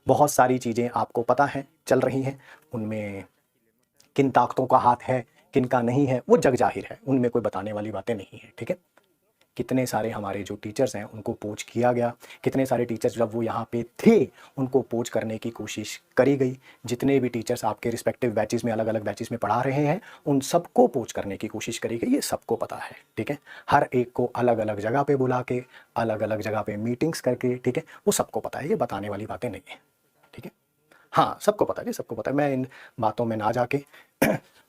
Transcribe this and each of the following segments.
बहुत सारी चीज़ें आपको पता हैं चल रही हैं, उनमें किन ताकतों का हाथ है किन का नहीं है वो जग जाहिर है, उनमें कोई बताने वाली बातें नहीं है। ठीक है, कितने सारे हमारे जो टीचर्स हैं उनको पोच किया गया, कितने सारे टीचर्स जब वो यहाँ पे थे उनको पोच करने की कोशिश करी गई। जितने भी टीचर्स आपके रिस्पेक्टिव बैचेस में अलग अलग बैचेस में पढ़ा रहे हैं उन सबको पोच करने की कोशिश करी गई, ये सबको पता है। ठीक है, हर एक को अलग अलग जगह पे बुला के अलग अलग जगह पे मीटिंग्स करके, ठीक है, वो सबको पता है, ये बताने वाली बातें नहीं है। ठीक है, हाँ सबको पता है, सबको पता है। मैं इन बातों में ना जाके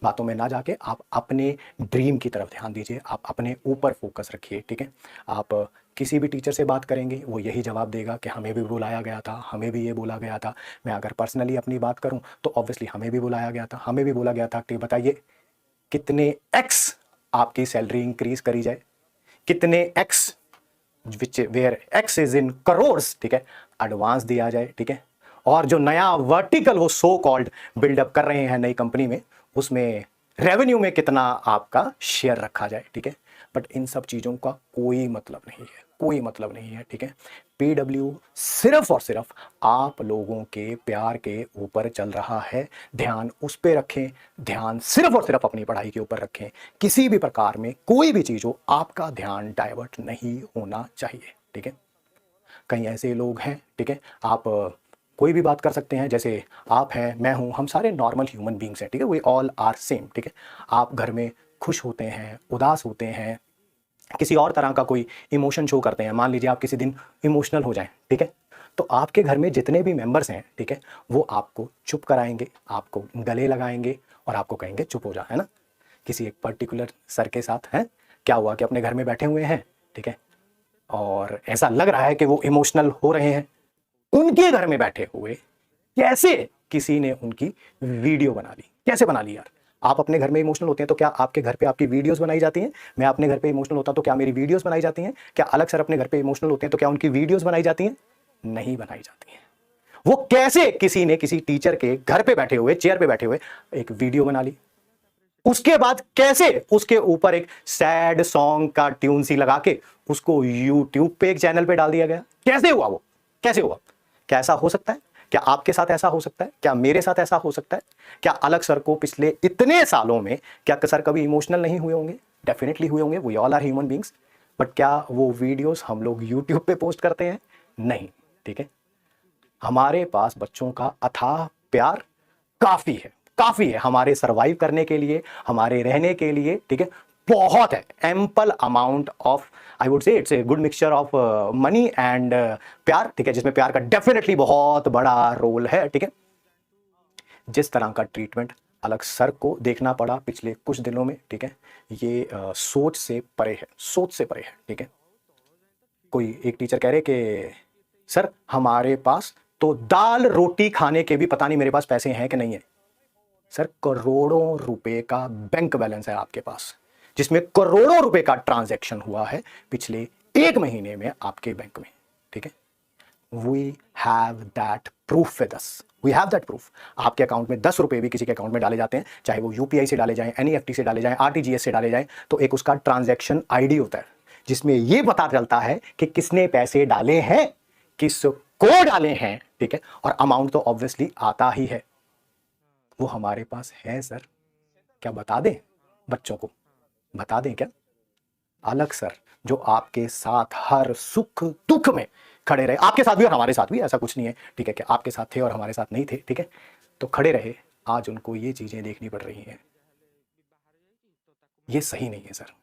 बातों में ना जाके आप अपने ड्रीम की तरफ ध्यान दीजिए, आप अपने ऊपर फोकस रखिए। ठीक है, आप किसी भी टीचर से बात करेंगे वो यही जवाब देगा कि हमें भी बुलाया गया था, हमें भी ये बोला गया था। मैं अगर पर्सनली अपनी बात करूं तो ऑब्वियसली हमें भी बुलाया गया था, हमें भी बोला गया था कि बताइए कितने एक्स आपकी सैलरी इंक्रीज करी जाए, कितने x which where x is in crores, ठीक है, एडवांस दिया जाए। ठीक है, और जो नया वर्टिकल वो सो कॉल्ड बिल्डअप कर रहे हैं नई कंपनी में, उसमें रेवेन्यू में कितना आपका शेयर रखा जाए। ठीक है, बट इन सब चीज़ों का कोई मतलब नहीं है, कोई मतलब नहीं है। ठीक है, पीडब्ल्यू सिर्फ और सिर्फ आप लोगों के प्यार के ऊपर चल रहा है, ध्यान उस पर रखें, ध्यान सिर्फ और सिर्फ अपनी पढ़ाई के ऊपर रखें। किसी भी प्रकार में कोई भी चीज़ हो आपका ध्यान डाइवर्ट नहीं होना चाहिए। ठीक है, कई ऐसे लोग हैं, ठीक है, आप कोई भी बात कर सकते हैं, जैसे आप हैं, मैं हूं, हम सारे नॉर्मल ह्यूमन बींग्स हैं। ठीक है, वी ऑल आर सेम। ठीक है, आप घर में खुश होते हैं, उदास होते हैं, किसी और तरह का कोई इमोशन शो करते हैं, मान लीजिए आप किसी दिन इमोशनल हो जाएं, ठीक है, तो आपके घर में जितने भी मेंबर्स हैं, ठीक है, वो आपको चुप कराएंगे, आपको गले लगाएंगे और आपको कहेंगे चुप हो जा, है ना। किसी एक पर्टिकुलर सर के साथ है क्या हुआ कि अपने घर में बैठे हुए हैं, ठीक है, और ऐसा लग रहा है कि वो इमोशनल हो रहे हैं, उनके घर में बैठे हुए कैसे किसी ने उनकी वीडियो बना ली, कैसे बना ली यार। आप अपने घर में इमोशनल होते हैं तो क्या आपके घर पे आपकी वीडियोस बनाई जाती हैं? मैं अपने घर पे इमोशनल होता तो क्या मेरी वीडियोस बनाई जाती हैं? क्या अलग सर अपने घर पे इमोशनल होते हैं तो क्या उनकी वीडियोस बनाई जाती हैं? नहीं बनाई जाती हैं। वो कैसे किसी ने किसी टीचर के घर पे बैठे हुए, चेयर पे बैठे हुए एक वीडियो बना ली, उसके बाद कैसे उसके ऊपर एक सैड सॉन्ग का ट्यून सी लगा के उसको यूट्यूब पे एक चैनल पे डाल दिया गया। कैसे हुआ वो, कैसे हुआ? क्या ऐसा हो सकता है? क्या आपके साथ ऐसा हो सकता है? क्या मेरे साथ ऐसा हो सकता है? क्या अलग सर को पिछले इतने सालों में क्या सर कभी इमोशनल नहीं हुए होंगे? डेफिनेटली हुए होंगे, we all are human beings. But क्या वो वीडियोस हम लोग यूट्यूब पे पोस्ट करते हैं? नहीं। ठीक है, हमारे पास बच्चों का अथाह प्यार काफी है, काफी है हमारे सरवाइव करने के लिए, हमारे रहने के लिए। ठीक है, बहुत है, ample amount of, I would say it's a good mixture of money and प्यार। ठीक है, जिसमें प्यार का डेफिनेटली बहुत बड़ा रोल है। ठीक है, जिस तरह का ट्रीटमेंट अलग सर को देखना पड़ा पिछले कुछ दिनों में, ठीक है, ये सोच से परे है, सोच से परे है। ठीक है, कोई एक टीचर कह रहे कि सर हमारे पास तो दाल रोटी खाने के भी पता नहीं मेरे पास पैसे हैं कि नहीं है। सर करोड़ों रुपए का बैंक बैलेंस है आपके पास, जिसमें करोड़ों रुपए का ट्रांजैक्शन हुआ है पिछले 1 महीने में आपके बैंक में। ठीक है, we have that proof with us, we have that proof. आपके अकाउंट में 10 रुपए भी किसी के अकाउंट में डाले जाते हैं, चाहे वो यूपीआई से डाले जाएं, एनईएफटी से डाले जाएं, आरटीजीएस से डाले जाएं, तो एक उसका ट्रांजैक्शन आईडी होता है जिसमें यह पता चलता है कि किसने पैसे डाले हैं, किसको डाले हैं। ठीक है, और अमाउंट तो ऑब्वियसली आता ही है, वो हमारे पास है सर। क्या बता दें बच्चों को, बता दें क्या? अलग सर जो आपके साथ हर सुख दुख में खड़े रहे, आपके साथ भी और हमारे साथ भी, ऐसा कुछ नहीं है, ठीक है, कि आपके साथ थे और हमारे साथ नहीं थे, ठीक है, तो खड़े रहे, आज उनको ये चीजें देखनी पड़ रही हैं। ये सही नहीं है सर,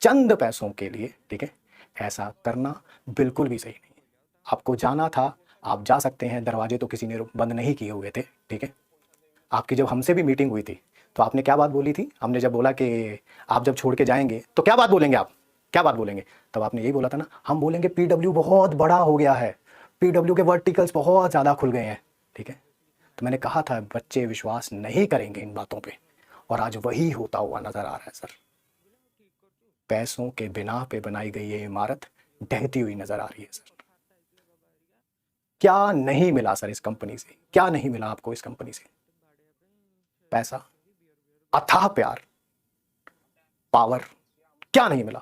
चंद पैसों के लिए, ठीक है, ऐसा करना बिल्कुल भी सही नहीं है। आपको जाना था, आप जा सकते हैं, दरवाजे तो किसी ने बंद नहीं किए हुए थे। ठीक है, आपकी जब हमसे भी मीटिंग हुई थी तो आपने क्या बात बोली थी? हमने जब बोला कि आप जब छोड़ के जाएंगे तो क्या बात बोलेंगे, आप क्या बात बोलेंगे, तब आपने यही बोला था ना, हम बोलेंगे पीडब्ल्यू बहुत बड़ा हो गया है, पीडब्ल्यू के वर्टिकल्स बहुत ज़्यादा खुल गए हैं। ठीक है, तो मैंने कहा था बच्चे विश्वास नहीं करेंगे इन बातों पे, और आज वही होता हुआ नजर आ रहा है सर। पैसों के बिना पे बनाई गई ये इमारत ढहती हुई नजर आ रही है सर। क्या नहीं मिला सर इस कंपनी से, क्या नहीं मिला आपको इस कंपनी से? पैसा, अथाह प्यार, पावर, क्या नहीं मिला?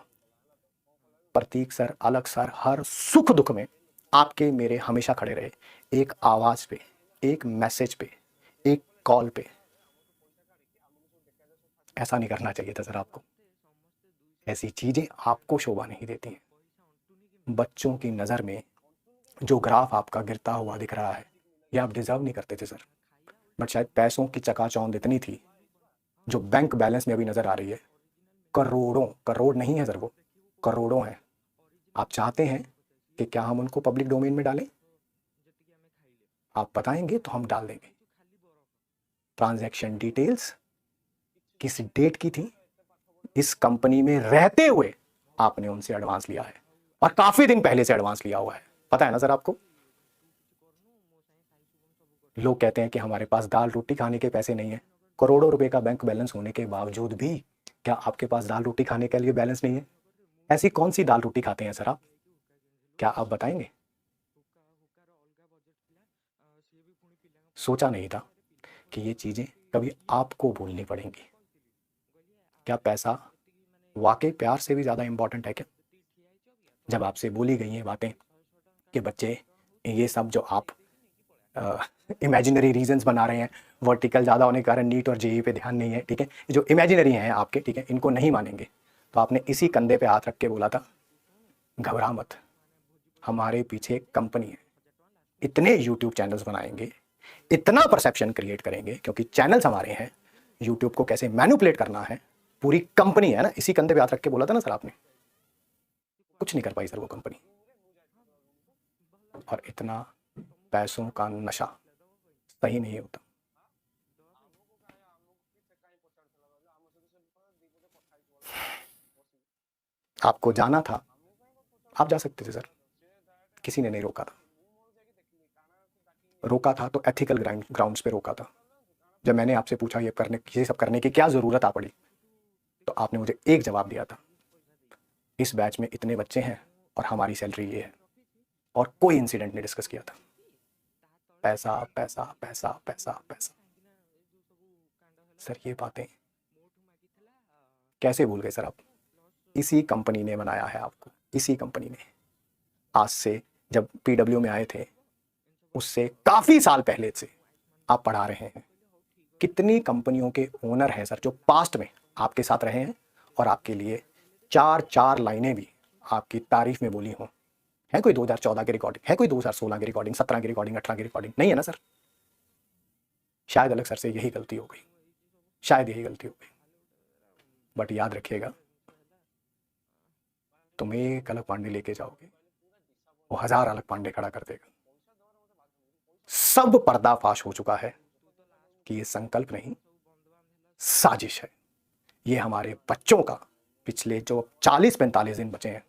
प्रतीक सर, अलग सर हर सुख दुख में आपके मेरे हमेशा खड़े रहे, एक आवाज पे, एक मैसेज पे, एक कॉल पे। ऐसा नहीं करना चाहिए था सर आपको। ऐसी चीज़ें आपको शोभा नहीं देती हैं। बच्चों की नज़र में जो ग्राफ आपका गिरता हुआ दिख रहा है, ये आप डिज़र्व नहीं करते थे सर। बट शायद पैसों की चकाचौंध इतनी थी जो बैंक बैलेंस में अभी नज़र आ रही है, करोड़ों, करोड़ नहीं है सर, वो करोड़ों है। आप चाहते हैं कि क्या हम उनको पब्लिक डोमेन में डालें? आप बताएंगे तो हम डाल देंगे। ट्रांजैक्शन डिटेल्स किस डेट की थी, इस कंपनी में रहते हुए आपने उनसे एडवांस लिया है, और काफी दिन पहले से एडवांस लिया हुआ है, पता है ना सर आपको। लोग कहते हैं कि हमारे पास दाल रोटी खाने के पैसे नहीं है। करोड़ों रुपए का बैंक बैलेंस होने के बावजूद भी क्या आपके पास दाल रोटी खाने के लिए बैलेंस नहीं है? ऐसी कौन सी दाल रोटी खाते हैं सर आप? क्या आप बताएंगे? सोचा नहीं था कि ये चीजें कभी आपको भूलनी पड़ेंगी। क्या पैसा वाकई प्यार से भी ज्यादा इंपॉर्टेंट है क्या? जब आपसे बोली गई हैं बातें कि बच्चे ये सब जो आप इमेजिनरी रीजंस बना रहे हैं, वर्टिकल ज़्यादा होने के कारण नीट और जेई पे ध्यान नहीं है, ठीक है, ये जो इमेजिनरी हैं आपके, ठीक है, इनको नहीं मानेंगे, तो आपने इसी कंधे पे हाथ रख के बोला था, घबरा मत, हमारे पीछे एक कंपनी है, इतने यूट्यूब चैनल्स बनाएंगे, इतना परसेप्शन क्रिएट करेंगे, क्योंकि चैनल्स हमारे हैं, यूट्यूब को कैसे मैनिपुलेट करना है, पूरी कंपनी है ना। इसी कंधे पे हाथ रख के बोला था ना सर आपने। कुछ नहीं कर पाई सर वो कंपनी। और इतना पैसों का नशा सही नहीं होता। आपको जाना था, आप जा सकते थे सर, किसी ने नहीं रोका था। रोका था तो एथिकल ग्राउंड्स पे रोका था। जब मैंने आपसे पूछा ये सब करने की क्या ज़रूरत आ पड़ी, तो आपने मुझे एक जवाब दिया था, इस बैच में इतने बच्चे हैं और हमारी सैलरी ये है, और कोई इंसिडेंट नहीं डिस्कस किया था। पैसा पैसा पैसा पैसा पैसा। सर ये बातें कैसे भूल गए सर आप? इसी कंपनी ने बनाया है आपको, इसी कंपनी ने। आज से जब पीडब्ल्यू में आए थे, उससे काफ़ी साल पहले से आप पढ़ा रहे हैं। कितनी कंपनियों के ओनर हैं सर जो पास्ट में आपके साथ रहे हैं और आपके लिए चार चार लाइनें भी आपकी तारीफ में बोली हों? है कोई 2014 की रिकॉर्डिंग, है कोई 2016 की रिकॉर्डिंग, 17 की रिकॉर्डिंग, 18 की रिकॉर्डिंग? नहीं है ना सर। शायद अलग सर से यही गलती हो गई, शायद यही गलती हो गई। बट याद रखिएगा, तुम एक अलग पांडे लेके जाओगे, वो 1000 अलग पांडे खड़ा कर देगा। सब पर्दाफाश हो चुका है कि ये संकल्प नहीं, साजिश है। ये हमारे बच्चों का पिछले जो 40-45 दिन बचे हैं,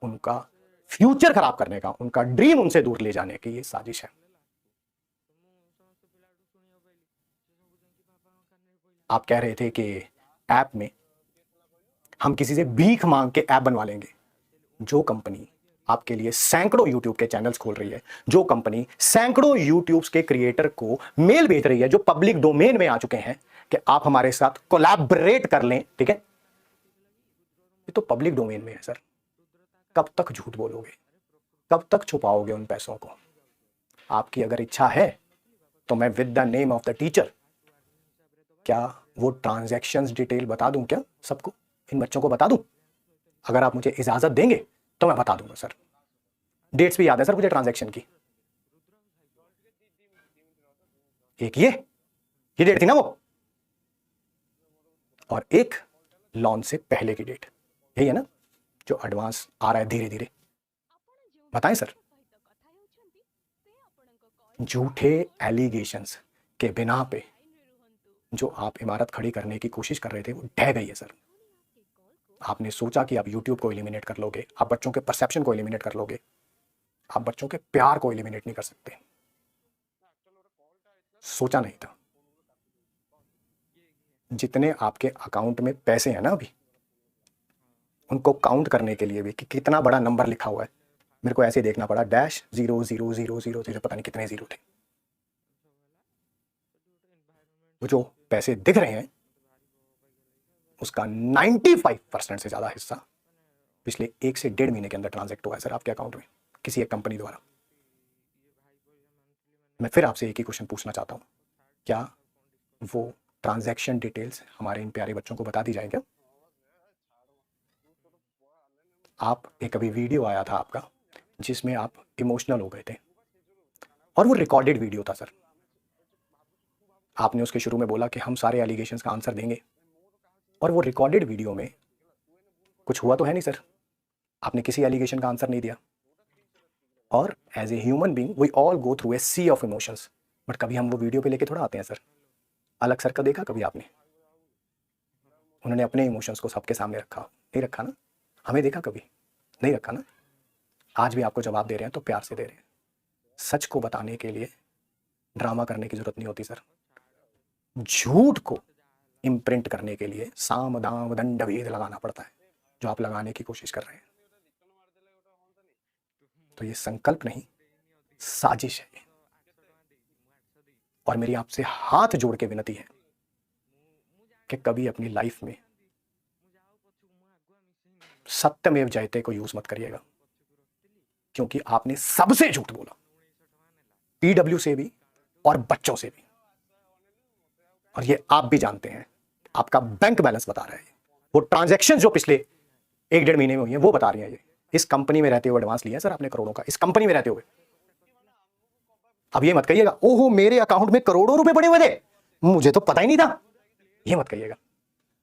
उनका फ्यूचर खराब करने का, उनका ड्रीम उनसे दूर ले जाने की ये साजिश है। आप कह रहे थे कि ऐप में हम किसी से भीख मांग के ऐप बनवा लेंगे। जो कंपनी आपके लिए सैकड़ों यूट्यूब के चैनल्स खोल रही है, जो कंपनी सैकड़ों यूट्यूब के क्रिएटर को मेल भेज रही है जो पब्लिक डोमेन में आ चुके हैं कि आप हमारे साथ कोलैबोरेट कर लें, ठीक है, ये तो पब्लिक डोमेन में है सर। कब तक झूठ बोलोगे, कब तक छुपाओगे उन पैसों को? आपकी अगर इच्छा है तो मैं with the name of the teacher, क्या वो ट्रांजैक्शंस डिटेल बता दूं क्या सबको, इन बच्चों को बता दूं? अगर आप मुझे इजाजत देंगे तो मैं बता दूंगा सर। डेट्स भी याद है सर मुझे ट्रांजैक्शन की। एक ये डेट थी ना वो, और एक लॉन्च से पहले की डेट, यही है ना जो एडवांस आ रहा है धीरे धीरे। बताएं सर। झूठे एलिगेशंस के बिना पे जो आप इमारत खड़ी करने की कोशिश कर रहे थे वो ढह गई है सर। आपने सोचा कि आप YouTube को एलिमिनेट कर लोगे, आप बच्चों के परसेप्शन को एलिमिनेट कर लोगे, आप बच्चों के प्यार को एलिमिनेट नहीं कर सकते। सोचा नहीं था। जितने आपके अकाउंट में पैसे हैं ना अभी, उनको काउंट करने के लिए भी कि कितना बड़ा नंबर लिखा हुआ है, मेरे को ऐसे देखना पड़ा, डैश 00000, पता नहीं कितने जीरो थे। वो जो पैसे दिख रहे हैं उसका 95% से ज्यादा हिस्सा पिछले 1 से 1.5 महीने के अंदर ट्रांजैक्ट हुआ है सर आपके अकाउंट में किसी एक कंपनी द्वारा। मैं फिर आपसे एक ही क्वेश्चन पूछना चाहता हूँ, क्या वो ट्रांजैक्शन डिटेल्स हमारे इन प्यारे बच्चों को बता दी जाए क्या? आप एक अभी वीडियो आया था आपका जिसमें आप इमोशनल हो गए थे और वो रिकॉर्डेड वीडियो था सर। आपने उसके शुरू में बोला कि हम सारे एलिगेशंस का आंसर देंगे, और वो रिकॉर्डेड वीडियो में कुछ हुआ तो है नहीं सर, आपने किसी एलिगेशन का आंसर नहीं दिया। और as a human being we all go through a sea of emotions, but कभी हम वो वीडियो पे लेके थोड़ा आते हैं सर। अलग सर का देखा कभी आपने? उन्होंने अपने इमोशंस को सबके सामने रखा, नहीं रखा ना? हमें देखा कभी? नहीं रखा ना? आज भी आपको जवाब दे रहे हैं तो प्यार से दे रहे हैं। सच को बताने के लिए ड्रामा करने की जरूरत नहीं होती सर। झूठ को इम्प्रिंट करने के लिए साम दाम दंड भेद लगाना पड़ता है, जो आप लगाने की कोशिश कर रहे हैं। तो ये संकल्प नहीं, साजिश है। और मेरी आपसे हाथ जोड़ के विनती है कि कभी अपनी लाइफ में सत्यमेव जयते को यूज मत करिएगा, क्योंकि आपने सबसे झूठ बोला, पीडब्ल्यू से भी और बच्चों से भी। और ये आप भी जानते हैं, आपका बैंक बैलेंस बता रहा है, वो ट्रांजैक्शन जो पिछले 1-1.5 महीने में हुई है वो बता रही है। ये इस कंपनी में रहते हुए एडवांस लिया है सर आपने करोड़ों का, इस कंपनी में रहते हुए। अब ये मत कहिएगा ओहो मेरे अकाउंट में करोड़ों रुपए पड़े हुए थे, मुझे तो पता ही नहीं था, ये मत कहिएगा।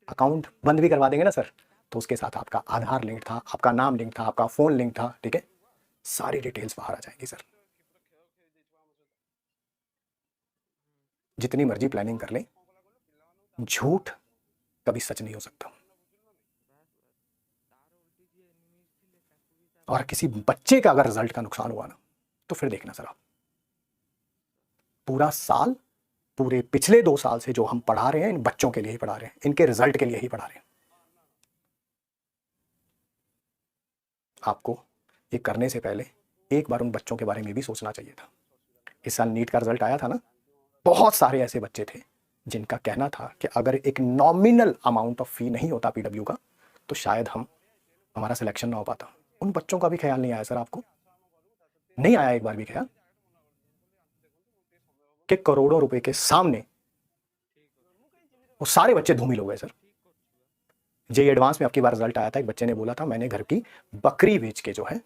अकाउंट बंद भी करवा देंगे ना सर, तो उसके साथ आपका आधार लिंक था, आपका नाम लिंक था, आपका फोन लिंक था, ठीक है, सारी डिटेल्स बाहर आ जाएंगी सर। जितनी मर्जी प्लानिंग कर लें, झूठ कभी सच नहीं हो सकता। और किसी बच्चे का अगर रिजल्ट का नुकसान हुआ ना, तो फिर देखना सर आप, पूरा साल, पूरे पिछले 2 साल से जो हम पढ़ा रहे हैं इन बच्चों के लिए ही पढ़ा रहे हैं, इनके रिजल्ट के लिए ही पढ़ा रहे हैं। आपको ये करने से पहले एक बार उन बच्चों के बारे में भी सोचना चाहिए था। इस साल नीट का रिजल्ट आया था ना, बहुत सारे ऐसे बच्चे थे जिनका कहना था कि अगर एक नॉमिनल अमाउंट ऑफ फी नहीं होता पीडब्ल्यू का, तो शायद हमारा सिलेक्शन ना हो पाता। उन बच्चों का भी ख्याल नहीं आया सर आपको? नहीं आया एक बार भी ख्याल कि करोड़ों रुपए के सामने वो सारे बच्चे धूमिल हो गए सर। जेई एडवांस में आपकी बार रिजल्ट आया था, एक बच्चे ने बोला था मैंने घर की बकरी बेच के जो है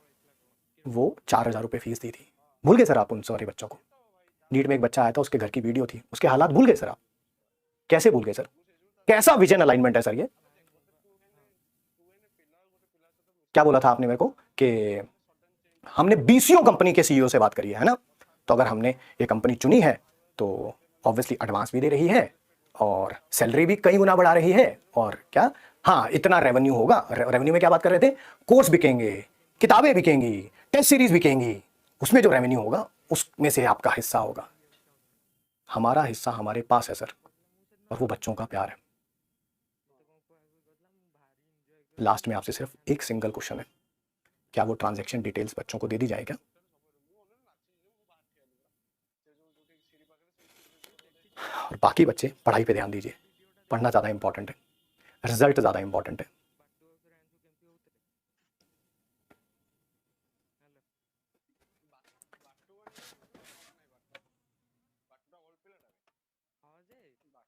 वो 4,000 रुपए फीस दी थी। भूल गए सर आप उन सारे बच्चों को? नीट में एक बच्चा आया था, उसके घर की वीडियो थी, उसके हालात भूल गए सर आप? कैसे भूल गए सर? कैसा विजन अलाइनमेंट है सर ये? क्या बोला था आपने मेरे को कि हमने बीसीओ कंपनी के सीईओ से बात करी है ना? तो अगर हमने ये कंपनी चुनी है तो ऑब्वियसली एडवांस भी दे रही है और सैलरी भी कई गुना बढ़ा रही है, और क्या, हाँ इतना रेवेन्यू होगा। रेवेन्यू में क्या बात कर रहे थे? कोर्स बिकेंगे, किताबें बिकेंगी, टेस्ट सीरीज बिकेंगी, उसमें जो रेवेन्यू होगा उसमें से आपका हिस्सा होगा। हमारा हिस्सा हमारे पास है सर, और वो बच्चों का प्यार है। लास्ट में आपसे सिर्फ एक सिंगल क्वेश्चन है, क्या वो ट्रांजैक्शन डिटेल्स बच्चों को दे दी जाए क्या? और बाकी बच्चे पढ़ाई पे ध्यान दीजिए, पढ़ना ज़्यादा इंपॉर्टेंट है, रिजल्ट ज़्यादा इंपॉर्टेंट है।